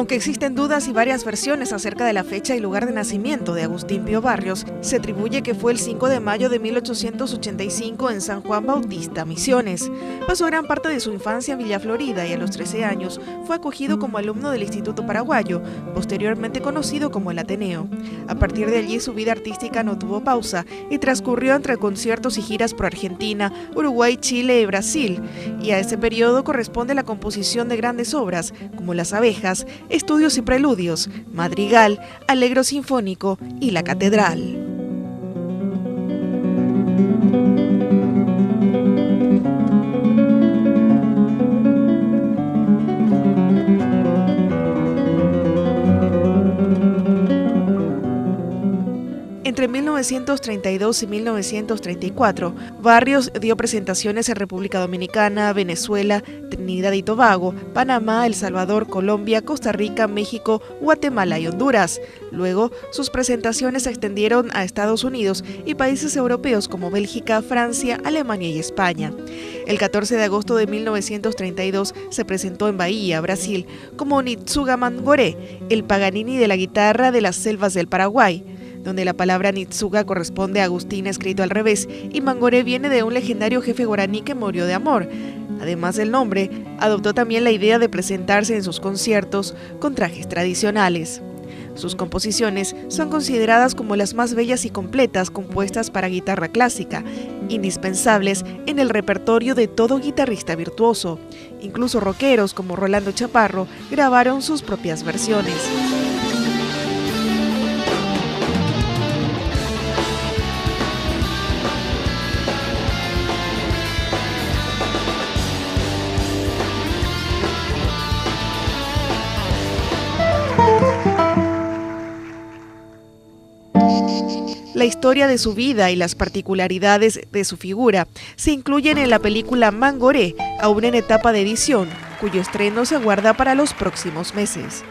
Aunque existen dudas y varias versiones acerca de la fecha y lugar de nacimiento de Agustín Pío Barrios, se atribuye que fue el 5 de mayo de 1885 en San Juan Bautista, Misiones. Pasó gran parte de su infancia en Villa Florida y a los 13 años fue acogido como alumno del Instituto Paraguayo, posteriormente conocido como el Ateneo. A partir de allí su vida artística no tuvo pausa y transcurrió entre conciertos y giras por Argentina, Uruguay, Chile y Brasil. Y a ese periodo corresponde la composición de grandes obras como Las Abejas, Estudios y Preludios, Madrigal, Allegro Sinfónico y La Catedral. Entre 1932 y 1934, Barrios dio presentaciones en República Dominicana, Venezuela, Trinidad y Tobago, Panamá, El Salvador, Colombia, Costa Rica, México, Guatemala y Honduras. Luego, sus presentaciones se extendieron a Estados Unidos y países europeos como Bélgica, Francia, Alemania y España. El 14 de agosto de 1932 se presentó en Bahía, Brasil, como Nitsuga Mangoré, el Paganini de la guitarra de las selvas del Paraguay, donde la palabra Nitsuga corresponde a Agustín escrito al revés y Mangoré viene de un legendario jefe guaraní que murió de amor. Además del nombre, adoptó también la idea de presentarse en sus conciertos con trajes tradicionales. Sus composiciones son consideradas como las más bellas y completas compuestas para guitarra clásica, indispensables en el repertorio de todo guitarrista virtuoso. Incluso rockeros como Rolando Chaparro grabaron sus propias versiones. La historia de su vida y las particularidades de su figura se incluyen en la película Mangoré, aún en etapa de edición, cuyo estreno se aguarda para los próximos meses.